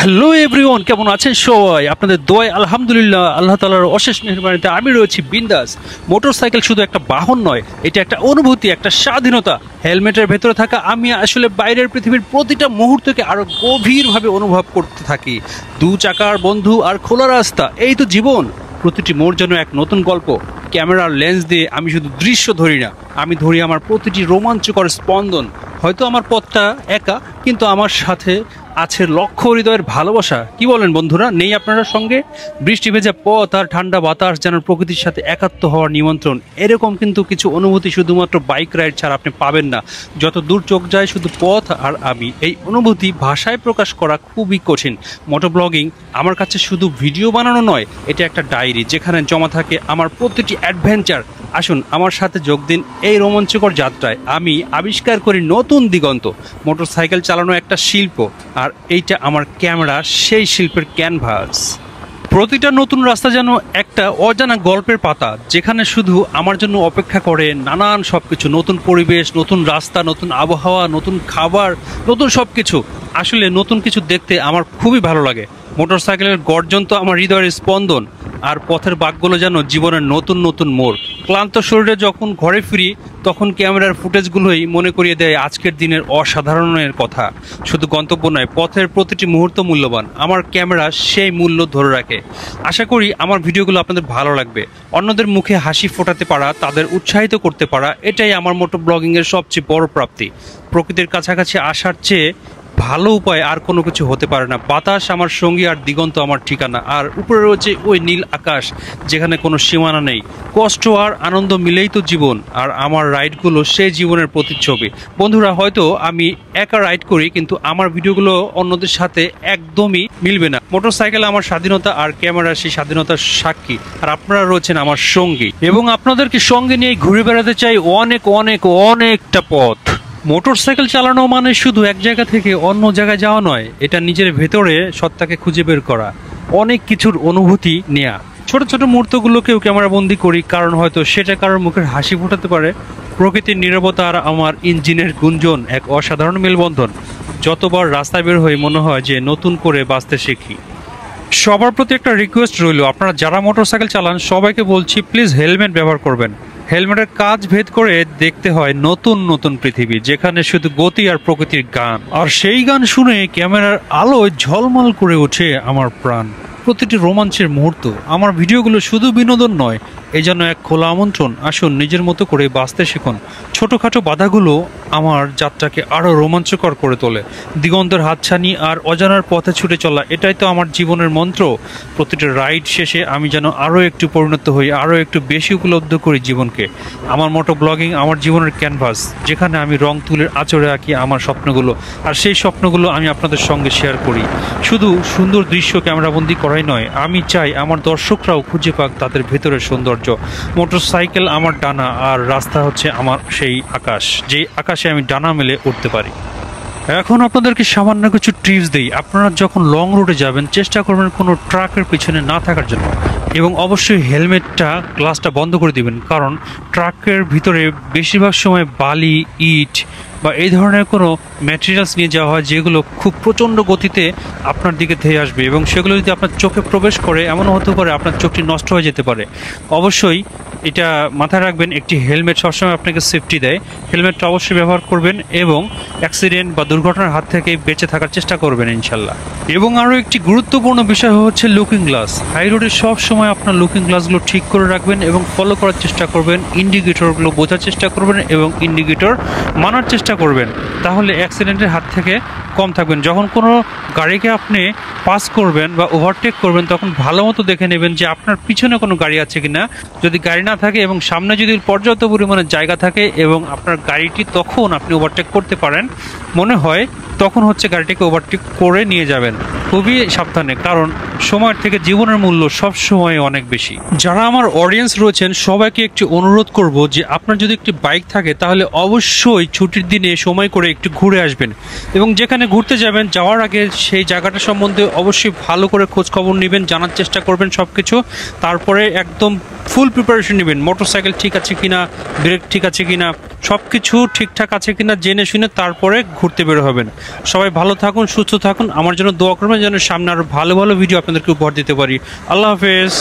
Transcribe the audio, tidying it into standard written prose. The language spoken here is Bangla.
হ্যালো এভরিওয়ান, কেমন আছেন সবাই? আপনাদের দোয়ায় আলহামদুলিল্লাহ, আল্লাহ তাআলার অশেষ মেহেরবানিতে আমি রয়েছি বিন্দাস। মোটরসাইকেল শুধু একটা বাহন নয়, এটা একটা অনুভূতি, একটা স্বাধীনতা। হেলমেটের ভেতরে থাকা আমি আসলে বাইরের পৃথিবীর প্রতিটা মুহূর্তকে আরো গভীরভাবে অনুভব করতে থাকি। দু চাকার বন্ধু আর খোলা রাস্তা, এই তো জীবন। প্রতিটি মোড় যেন এক নতুন গল্প। ক্যামেরার লেন্স দিয়ে আমি শুধু দৃশ্য ধরি না, আমি ধরি আমার প্রতিটি রোমাঞ্চকর স্পন্দন। হয়তো আমার পথটা একা, কিন্তু আমার সাথে আছে লক্ষ হৃদয়ের ভালোবাসা। কি বলেন বন্ধুরা, নেই আপনারা সঙ্গে? বৃষ্টি ভেজা পথ আর ঠান্ডা বাতাস যেন প্রকৃতির সাথে একাত্ম হওয়ার নিমন্ত্রণ। এরকম কিন্তু কিছু অনুভূতি শুধুমাত্র বাইক রাইড ছাড়া আপনি পাবেন না। যত দূর চোখ যায় শুধু পথ আর আমি। এই অনুভূতি ভাষায় প্রকাশ করা খুবই কঠিন। মোটো ব্লগিং আমার কাছে শুধু ভিডিও বানানো নয়, এটা একটা ডায়েরি যেখানে জমা থাকে আমার প্রতিটি অ্যাডভেঞ্চার। আসুন আমার সাথে যোগ দিন এই রোমাঞ্চকর যাত্রায়। আমি আবিষ্কার করি নতুন দিগন্ত। মোটরসাইকেল চালানো একটা শিল্প, আর এইটা আমার ক্যামেরা সেই শিল্পের ক্যানভাস। প্রতিটা নতুন রাস্তা যেন একটা অজানা গল্পের পাতা, যেখানে শুধু আমার জন্য অপেক্ষা করে নানান সবকিছু। নতুন পরিবেশ, নতুন রাস্তা, নতুন আবহাওয়া, নতুন খাবার, নতুন সবকিছু। আসলে নতুন কিছু দেখতে আমার খুবই ভালো লাগে। মোটরসাইকেলের গর্জন তো আমার হৃদয়ের স্পন্দন, আর পথের বাঁকগুলো যেন জীবনের নতুন নতুন মোড়। ক্লান্ত শরীরে যখন ঘরে ফিরি, তখন ক্যামেরার ফুটেজগুলোই মনে করিয়ে দেয় আজকের দিনের অসাধারণের কথা। শুধু গন্তব্য নয়, পথের প্রতিটি মুহূর্ত মূল্যবান। আমার ক্যামেরা সেই মূল্য ধরে রাখে। আশা করি আমার ভিডিওগুলো আপনাদের ভালো লাগবে। অন্যদের মুখে হাসি ফোটাতে পারা, তাদের উৎসাহিত করতে পারা, এটাই আমার মোটো ব্লগিংয়ের সবচেয়ে বড় প্রাপ্তি। প্রকৃতির কাছাকাছি আসার চেয়ে ভালো উপায় আর কোনো কিছু হতে পারে না। বাতাস আমার সঙ্গী আর দিগন্ত আমার ঠিকানা, আর উপরে রয়েছে ওই নীল আকাশ যেখানে কোনো সীমানা নেই। কষ্ট আর আনন্দ মিলেই তো জীবন, আর আমার রাইডগুলো সেই জীবনের প্রতিচ্ছবি। বন্ধুরা, হয়তো আমি একা রাইড করি, কিন্তু আমার ভিডিওগুলো অন্যদের সাথে একদমই মিলবে না। মোটরসাইকেল আমার স্বাধীনতা, আর ক্যামেরা সেই স্বাধীনতার সাক্ষী। আর আপনারা রয়েছেন আমার সঙ্গী, এবং আপনাদেরকে সঙ্গে নিয়ে ঘুরে বেড়াতে চাই অনেক অনেক অনেকটা পথ। মোটরসাইকেল চালানো মানে শুধু এক জায়গা থেকে অন্য জায়গায় যাওয়া নয়, এটা নিজের ভেতরে সত্তাকে খুঁজে বের করা, অনেক কিছুর অনুভূতি নেয়া। ছোট ছোট মুহূর্তগুলোকেও ক্যামেরাবন্দি করি, কারণ হয়তো সেটা কারোর মুখের হাসি ফোটাতে পারে। প্রকৃতির নীরবতা আর আমার ইঞ্জিনের গুঞ্জন এক অসাধারণ মেলবন্ধন। যতবার রাস্তায় বের হই মনে হয় যে নতুন করে বাঁচতে শিখি। সবার প্রতি একটা রিকোয়েস্ট রইল, আপনারা যারা মোটরসাইকেল চালান সবাইকে বলছি, প্লিজ হেলমেট ব্যবহার করবেন। হেলমেটের কাজ ভেদ করে দেখতে হয় নতুন নতুন পৃথিবী, যেখানে শুধু গতি আর প্রকৃতির গান। আর সেই গান শুনে ক্যামেরার আলোয় ঝলমল করে ওঠে আমার প্রাণ। প্রতিটি রোমাঞ্চের মুহূর্ত। আমার ভিডিওগুলো শুধু বিনোদন নয়, এই জন্য এক খোলা আমন্ত্রণ। আসুন নিজের মতো করে বাঁচতে শিখুন। ছোটোখাটো বাধাগুলো আমার যাত্রাকে আরও রোমাঞ্চকর করে তোলে। দিগন্তের হাতছানি আর অজানার পথে ছুটে চলা, এটাই তো আমার জীবনের মন্ত্র। প্রতিটি রাইড শেষে আমি যেন আরও একটু পরিণত হই, আরও একটু বেশি উপলব্ধ করি জীবনকে। আমার মোটো ব্লগিং আমার জীবনের ক্যানভাস, যেখানে আমি রং তুলের আঁচড়ে আঁকি আমার স্বপ্নগুলো, আর সেই স্বপ্নগুলো আমি আপনাদের সঙ্গে শেয়ার করি। শুধু সুন্দর দৃশ্য ক্যামেরাবন্দি করাই নয়, আমি চাই আমার দর্শকরাও খুঁজে পাক তাদের ভেতরের সৌন্দর্য। মোটরসাইকেল আমার ডানা, আর রাস্তা হচ্ছে আমার সেই আকাশ, যে আকাশে আমি ডানা মেলে উঠতে পারি। এখন আপনাদেরকে সামান্য কিছু টিপস দিই। আপনারা যখন লং রুটে যাবেন, চেষ্টা করবেন কোনো ট্রাকের পিছনে না থাকার জন্য, এবং অবশ্যই হেলমেটটা গ্লাসটা বন্ধ করে দিবেন, কারণ ট্রাকের ভিতরে বেশিরভাগ সময় বালি, ইট বা এই ধরনের কোনো ম্যাটেরিয়ালস নিয়ে যাওয়া হয়, যেগুলো খুব প্রচণ্ড গতিতে আপনার দিকে ধেয়ে আসবে, এবং সেগুলো যদি আপনার চোখে প্রবেশ করে, এমনও হতে পারে আপনার চোখটি নষ্ট হয়ে যেতে পারে। অবশ্যই এটা মাথায় রাখবেন, একটি হেলমেট সবসময় আপনাকে সেফটি দেয়। হেলমেটটা অবশ্যই ব্যবহার করবেন, এবং অ্যাক্সিডেন্ট বা দুর্ঘটনার হাত থেকে বেঁচে থাকার চেষ্টা করবেন ইনশাল্লাহ। এবং আরও একটি গুরুত্বপূর্ণ বিষয় হচ্ছে লুকিং গ্লাস। হাই রোডে সব সময় আপনার লুকিং গ্লাসগুলো ঠিক করে রাখবেন এবং ফলো করার চেষ্টা করবেন। ইন্ডিকেটরগুলো বোঝার চেষ্টা করবেন এবং ইন্ডিকেটর মানার চেষ্টা করবেন, তাহলে অ্যাক্সিডেন্টের হাত থেকে কম থাকবেন। যখন কোনো গাড়িকে আপনি পাস করবেন বা ওভারটেক করবেন, তখন ভালো মতো দেখে নেবেন যে আপনার পিছনে কোনো গাড়ি আছে কিনা। যদি গাড়ি না থাকে এবং সামনে যদি পর্যাপ্ত পরিমাণে জায়গা থাকে এবং আপনার গাড়িটি তখন আপনি ওভারটেক করতে পারেন মনে হয়, তখন হচ্ছে গাড়িটিকে ওভারটেক করে নিয়ে যাবেন খুবই সাবধানে। কারণ সময়ের থেকে জীবনের মূল্য সব সময় অনেক বেশি। যারা আমার অডিয়েন্স রয়েছেন সবাইকে একটি অনুরোধ করব যে আপনার যদি একটি বাইক থাকে তাহলে অবশ্যই ছুটির দিনে সময় করে একটু ঘুরে আসবেন, এবং যেখানে ঘুরতে যাবেন যাওয়ার আগে সেই জায়গাটা সম্বন্ধে অবশ্যই ভালো করে খোঁজ খবর নেবেন, জানার চেষ্টা করবেন সব কিছু। তারপরে একদম ফুল প্রিপারেশন নেবেন, মোটরসাইকেল ঠিক আছে কিনা, ব্রেক ঠিক আছে কিনা, সব কিছু ঠিকঠাক আছে কিনা জেনে শুনে তারপরে ঘুরতে বের হবেন। সবাই ভালো থাকুন, সুস্থ থাকুন, আমার জন্য দোয়া করবেন যেন সামনে আরও ভালো ভালো ভিডিও আপনাদেরকে উপহার দিতে পারি। আল্লাহ হাফেজ।